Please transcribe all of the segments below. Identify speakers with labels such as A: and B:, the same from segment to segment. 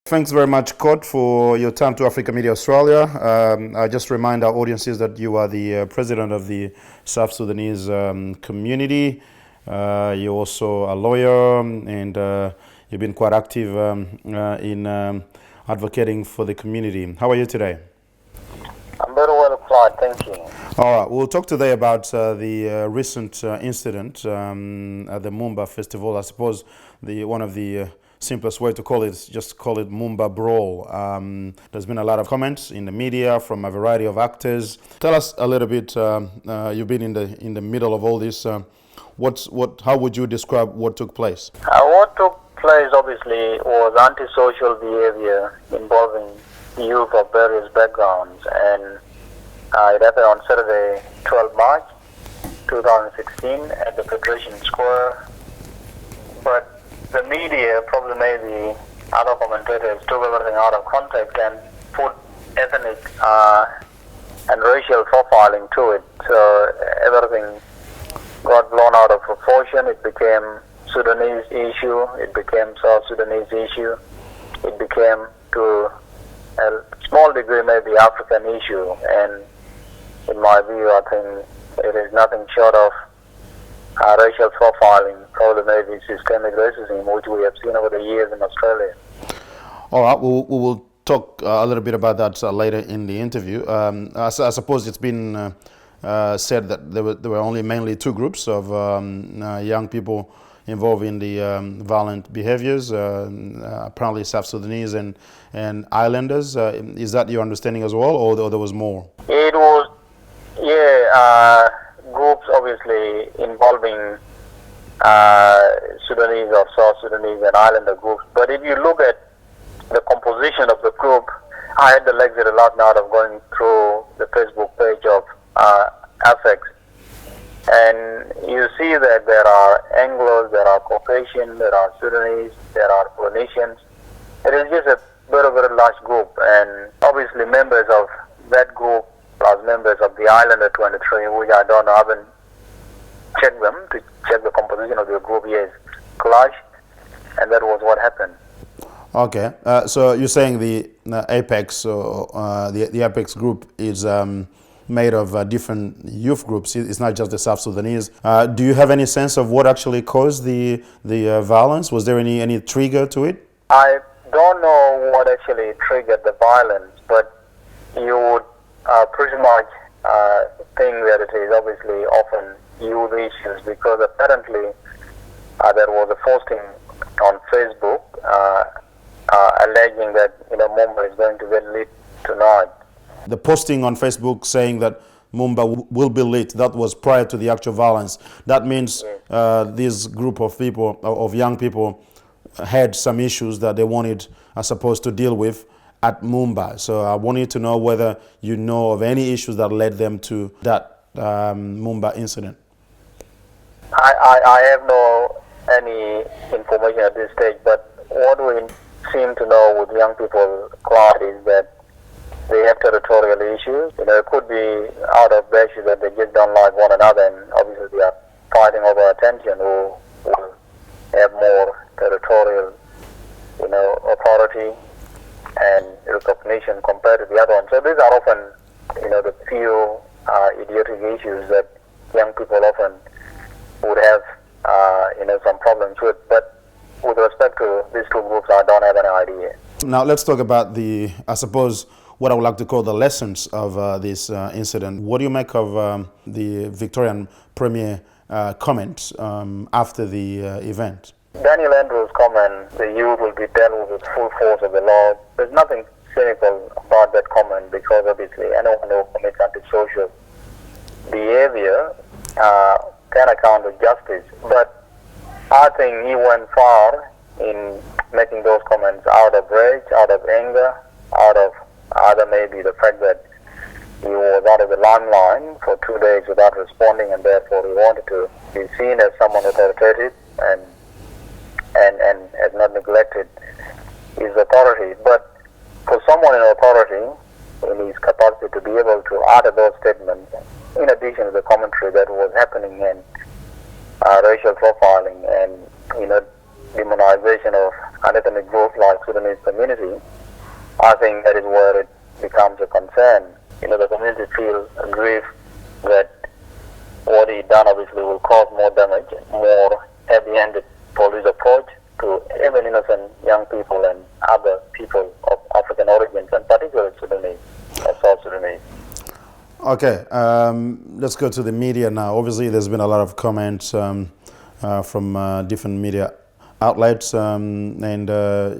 A: Thanks very much, Kot, for your time to Africa Media Australia. I just remind our audiences that you are the president of the South Sudanese community. You're also a lawyer, and you've been quite active in advocating for the community. How are you today?
B: I'm very well applied, thank you.
A: All right, we'll talk today about the recent incident at the Moomba festival. I suppose one of the simplest way to call it is just call it Moomba brawl. There's been a lot of comments in the media from a variety of actors. Tell us a little bit. You've been in the middle of all this. How would you describe what took place?
B: What took place obviously was antisocial behavior involving youth of various backgrounds, and it happened on Saturday, 12 March 2016 at the Federation Square. But the media, probably maybe other commentators, took everything out of context and put ethnic and racial profiling to it. So everything got blown out of proportion. It became Sudanese issue. It became South Sudanese issue. It became, to a small degree, maybe African issue. And in my view, I think it is nothing short of racial profiling, probably maybe systemic racism, which we have seen over the years in Australia.
A: All right, we will talk a little bit about that later in the interview. I suppose it's been said that there were only mainly two groups of young people involved in the violent behaviors, apparently South Sudanese and islanders. Is that your understanding as well, or there was more?
B: It was, groups obviously involving Sudanese or South Sudanese and islander groups. But if you look at the composition of the group, I had the luxury last night of going through the Facebook page of AFEX, and you see that there are Anglos, there are Caucasians, there are Sudanese, there are Polynesians. It is just a very, very large group, and obviously members of that group plus members of the Islander 23, which I don't know, I haven't checked them to check the composition of the group. Yes, clash, and that was what happened.
A: Okay, so you're saying the Apex, the Apex group is made of different youth groups. It's not just the South Sudanese. Do you have any sense of what actually caused the violence? Was there any trigger to it?
B: I don't know what actually triggered the violence, but you would pretty much think that it is obviously often youth issues, because apparently there was a posting on Facebook alleging that Moomba is going to get lit tonight.
A: The posting on Facebook saying that Moomba will be lit, that was prior to the actual violence. That means this group of people, of young people, had some issues that they wanted, I suppose, to deal with at Moomba. So I wanted to know whether you know of any issues that led them to that Moomba incident.
B: I have no any information at this stage, but what we seem to know with young people, Claude, is that they have territorial issues. It could be out of issues that they just don't like one another, and obviously they are fighting over attention, who will have more territorial, authority and recognition compared to the other one. So these are often, the few idiotic issues that young people often would have, some problems with. But with respect to these two groups, I don't have any idea.
A: Now let's talk about I suppose, what I would like to call the lessons of this incident. What do you make of the Victorian Premier comments after the event?
B: Daniel Andrews' comment, the youth will be dealt with full force of the law. There's nothing cynical about that comment, because obviously anyone who commits antisocial behavior can account for justice. But I think he went far in making those comments out of rage, out of anger, out of either maybe the fact that he was out of the limelight for 2 days without responding, and therefore he wanted to be seen as someone authoritative and has not neglected his authority. But for someone in authority, in his capacity to be able to utter those statements, in addition to the commentary that was happening and racial profiling and demonization of an ethnic group like Sudanese community, I think that is where it becomes a concern. The community feels grief that what he done obviously will cause more damage, more heavy-handed police approach to even innocent young people and other people of African origins, and particularly Sudanese, or South Sudanese.
A: Okay, let's go to the media now. Obviously, there's been a lot of comments from different media outlets, and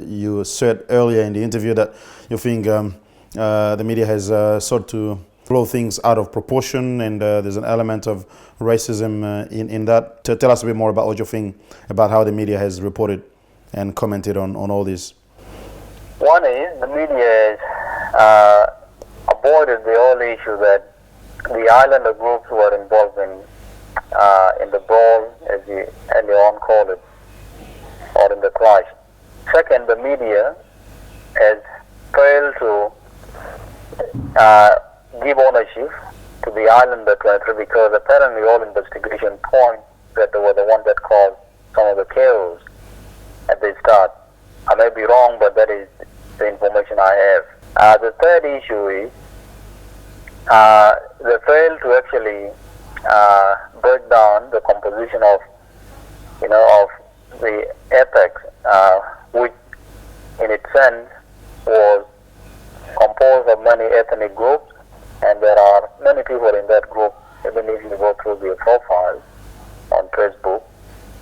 A: you said earlier in the interview that you think the media has sought to blow things out of proportion, and there's an element of racism in that. Tell us a bit more about what you think about how the media has reported and commented on all this.
B: One is the media has avoided the whole issue that the islander groups were involved in the brawl, as you earlier on called it, or in the clash. Second, the media has failed to give ownership to the islander country, because apparently all investigation points that they were the ones that caused some of the chaos at the start. I may be wrong, but that is the information I have. The third issue is they failed to actually break down the composition of the apex, which in its sense was composed of many ethnic groups, and there are many people in that group. Even if you go through their profiles on Facebook,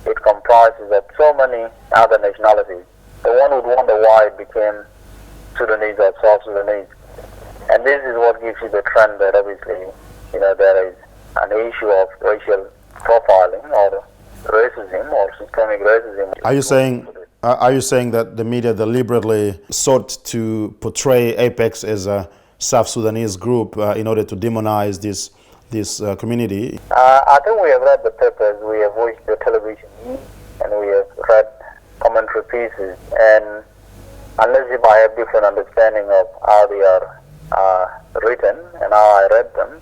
B: it comprises of so many other nationalities. The one would wonder why it became Sudanese or South Sudanese. And this is what gives you the trend that obviously, there is an issue of racial profiling or racism or systemic racism.
A: Are you saying that the media deliberately sought to portray Apex as a South Sudanese group in order to demonize this community?
B: I think we have read the papers, we have watched the television, and we have read commentary pieces. And unless if I have different understanding of how they are written and how I read them,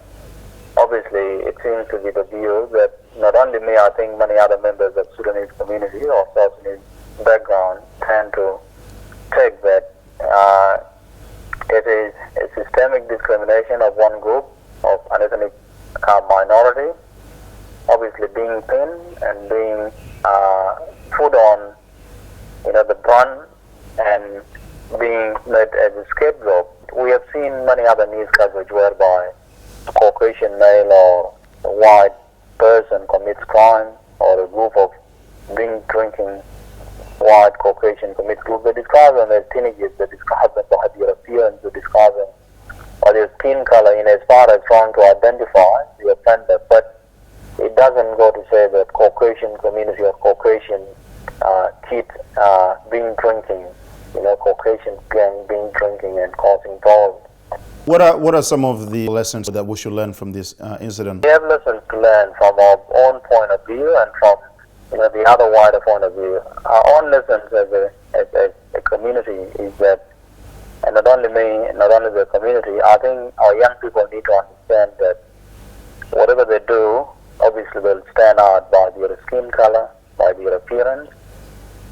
B: obviously it seems to be the view that not only me, I think many other members of Sudanese community or South Sudanese background tend to take that it is a systemic discrimination of one group, of an ethnic minority, obviously being pinned and being put on the brunt and being made as a scapegoat. We have seen many other news coverage whereby a Caucasian male or a white person commits crime, or a group of drinking white Caucasian commits group. They describe them as teenagers, they describe them by their appearance, they describe them by their skin color in as far as trying to identify the offender. But it doesn't go to say that Caucasian community or Caucasian kids being drinking, Caucasian gang being drinking and causing problems.
A: What are some of the lessons that we should learn from this incident?
B: We have lessons to learn from our own point of view and from the other wider point of view. Our own lessons as a community is that, and not only me, not only the community, I think our young people need to understand that whatever they do, obviously they'll stand out by their skin color, by their appearance.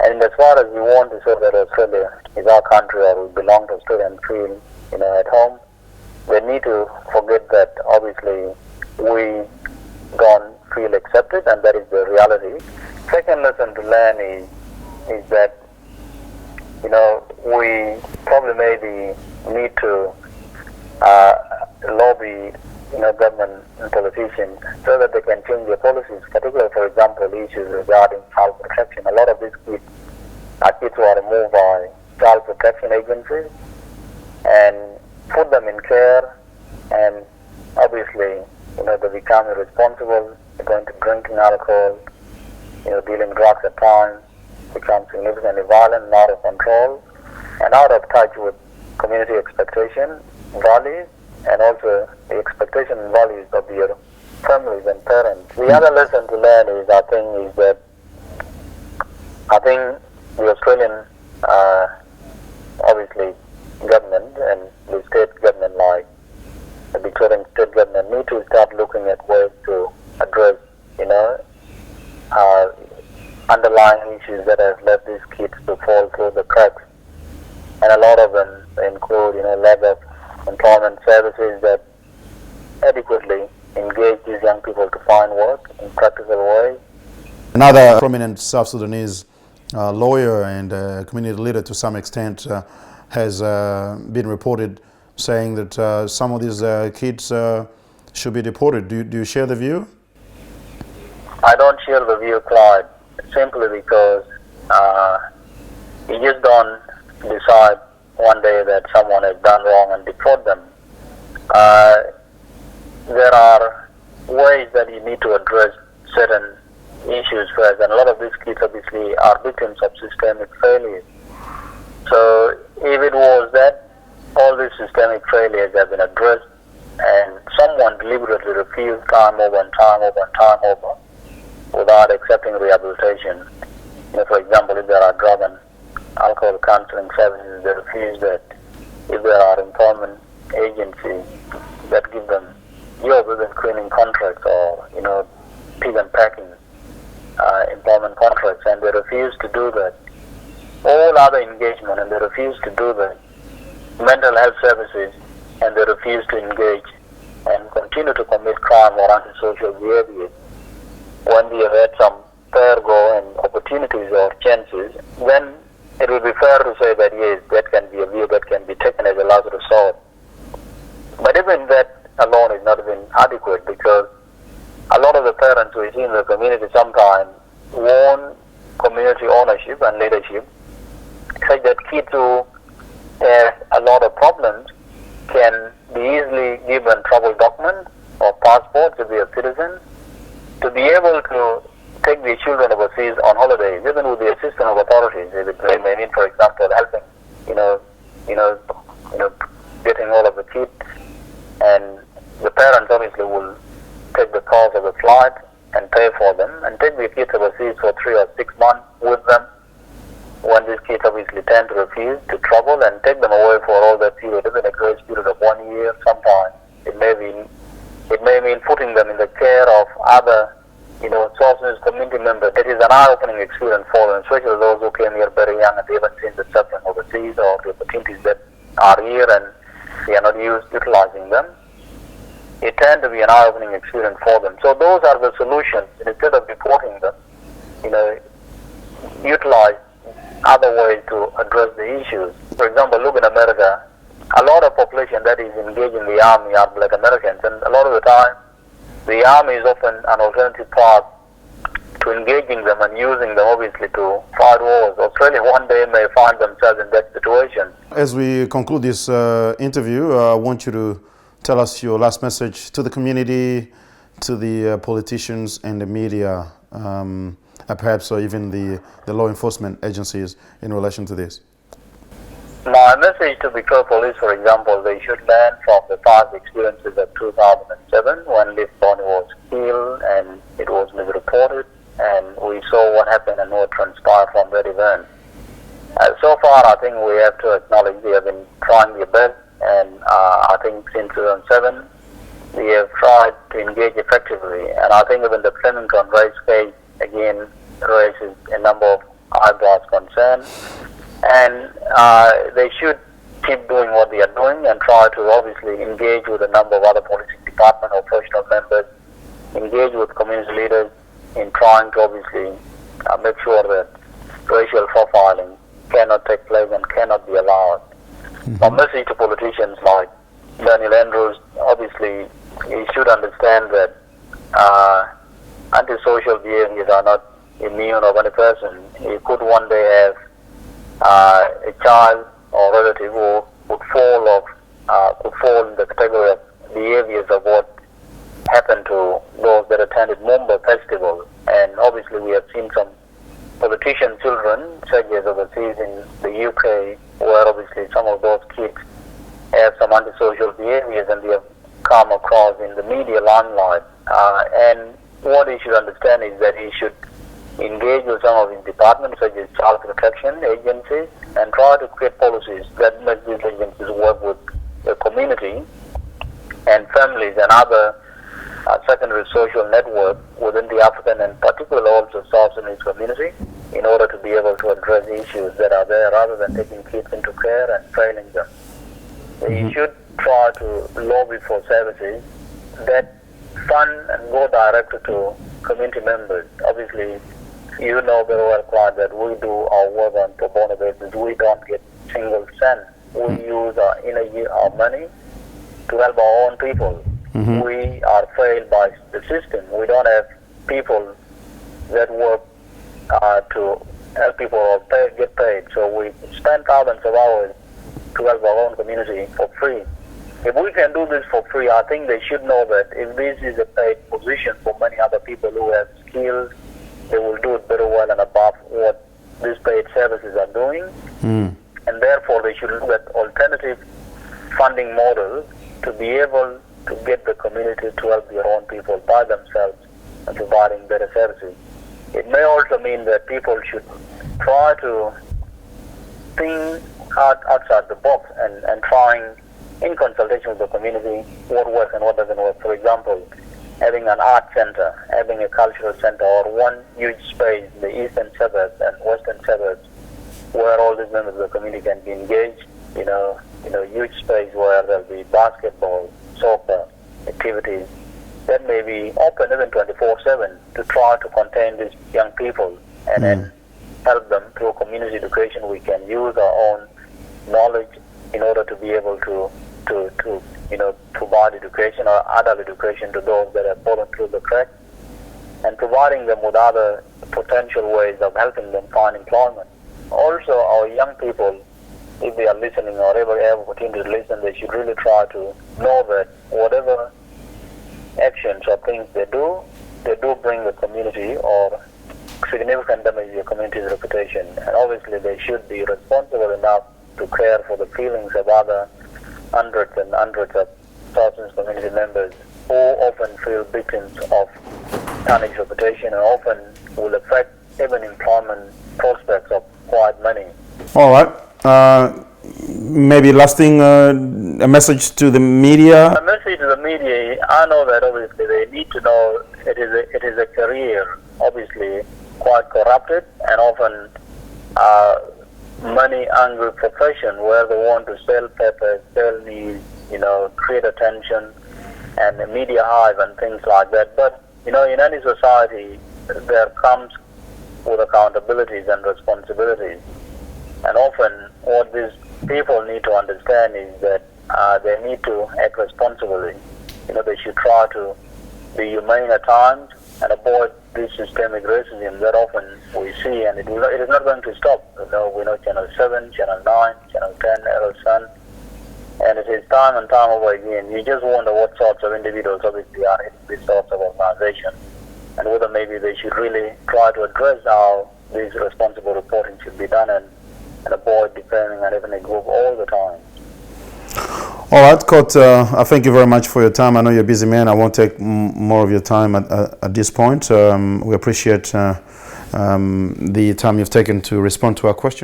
B: And as far as we want to say that Australia is our country, or we belong to Australia and feel at home, they need to forget that obviously we don't feel accepted, and that is the reality. Second lesson to learn is that we probably maybe need to lobby government and politicians so that they can change their policies, particularly, for example, issues regarding child protection. A lot of these kids are kids who are removed by child protection agencies and put them in care, and obviously they become irresponsible. They're going to drinking alcohol, dealing drugs at times, become significantly violent and out of control, and out of touch with community expectation, values, and also the expectation and values of their families and parents. The other lesson to learn is, I think the Australian, obviously, government and the state government, like the Victorian state government, need to start looking at ways to address, underlying issues that have led these kids to fall through the cracks. And a lot of them include, lack of employment services that adequately engage these young people to find work in practical ways.
A: Another prominent South Sudanese lawyer and community leader to some extent has been reported saying that some of these kids should be deported. Do you share the view?
B: I don't share the view, Clyde, simply because you just don't decide one day that someone has done wrong and deport them. There are ways that you need to address certain issues first, and a lot of these kids obviously are victims of systemic failures. So if it was that all these systemic failures have been addressed and someone deliberately refused time over and time over and time over without accepting rehabilitation, for example, if there are drug and alcohol counseling services, they refuse that. If there are employment agencies that give them jobs within cleaning contracts or, pig and packing employment contracts, and they refuse to do that. All other engagement, and they refuse to do that. Mental health services, and they refuse to engage and continue to commit crime or antisocial behavior. When we have had some fair go and opportunities or chances, then it would be fair to say that yes, that can be a view that can be taken as a last resort. But even that alone is not even adequate, because a lot of the parents we see in the community sometimes want community ownership and leadership, such that kids who have a lot of problems can be easily given travel documents or passports to be a citizen, to be able to take their children overseas on holidays, even with the assistance of authorities. If it may mean, for example, helping, getting all of the kids, and the parents obviously will take the cost of the flight and pay for them and take the kids overseas for 3 or 6 months with them, when these kids obviously tend to refuse to travel, and take them away for all that period, even a grace period of 1 year sometimes. It may mean putting them in the care of other, sources, community members. It is an eye-opening experience for them, especially those who came here very young and they haven't seen the suffering overseas or the opportunities that are here and they are not utilizing them. It tends to be an eye-opening experience for them. So those are the solutions. Instead of deporting them, utilize other ways to address the issues. For example, look in America, a lot of population that is engaged in the army are Black Americans, and a lot of the time the army is often an alternative path to engaging them and using them obviously to fight wars. Australia one day may find themselves in that situation.
A: As we conclude this interview, I want you to tell us your last message to the community, to the politicians and the media, perhaps or even the law enforcement agencies in relation to this.
B: My message to the Kot Police, for example, they should learn from the past experiences of 2007 when Liv Bonny was killed and it was misreported, and we saw what happened and what transpired from that event. So far, I think we have to acknowledge they have been trying their best, and I think since 2007 they have tried to engage effectively, and I think even the Flemington race case again raises a number of eyebrows concern. And they should keep doing what they are doing and try to obviously engage with a number of other policing department or professional members, engage with community leaders in trying to obviously make sure that racial profiling cannot take place and cannot be allowed. A message to politicians like Daniel Andrews, obviously he should understand that antisocial behaviors are not immune of any person. He could one day have a child or relative who could fall in the category of behaviors of what happened to those that attended Moomba festival. And obviously we have seen some politician children, such as overseas in the UK, where obviously some of those kids have some antisocial behaviors and they have come across in the media limelight. And what he should understand is that he should engage with some of his departments, such as child protection agencies, and try to create policies that make these agencies work with the community and families and other secondary social networks within the African and particularly also South Sudanese community in order to be able to address issues that are there rather than taking kids into care and failing them. They should try to lobby for services that fund and go directly to community members. Obviously, you know very well, Clyde, that we do our work on pro bono basis. We don't get single cent. We use our money to help our own people. We are failed by the system. We don't have people that work to help people get paid. So we spend thousands of hours to help our own community for free. If we can do this for free, I think they should know that if this is a paid position for many other people who have skills, they will do it very well and above what these paid services are doing. And therefore, they should look at alternative funding models to be able to get the community to help their own people by themselves and providing better services. It may also mean that people should try to think outside the box and trying, in consultation with the community, what works and what doesn't work. For example, having an art center, having a cultural center, or one huge space in the eastern suburbs and western suburbs where all these members of the community can be engaged, huge space where there'll be basketball, soccer, activities that may be open even 24/7 to try to contain these young people and then help them through community education. We can use our own knowledge in order to be able to provide education or adult education to those that have fallen through the cracks, and providing them with other potential ways of helping them find employment. Also, our young people, if they are listening or ever have opportunity to listen, they should really try to know that whatever actions or things they do bring the community or significant damage to the community's reputation. And obviously, they should be responsible enough to care for the feelings of other hundreds and hundreds of thousands of community members who often feel victims of tarnished reputation and often will affect even employment prospects of quite many.
A: All right. Maybe last thing, a message to the media.
B: A message to the media. I know that obviously they need to know it is a career, obviously quite corrupted and often money-hungry profession where they want to sell papers, sell news, create attention and a media hive and things like that. But in any society, there comes with accountabilities and responsibilities. And often what these people need to understand is that they need to act responsibly. They should try to be humane at times and avoid this systemic racism that often we see, and it is not going to stop. We know Channel 7, Channel 9, Channel 10, Herald Sun, and it is time and time over again. You just wonder what sorts of individuals obviously are in these sorts of organizations, and whether maybe they should really try to address how this responsible reporting should be done and avoid defaming and even a group all the time.
A: All right, Kot, I thank you very much for your time. I know you're a busy man. I won't take more of your time at this point. We appreciate the time you've taken to respond to our questions.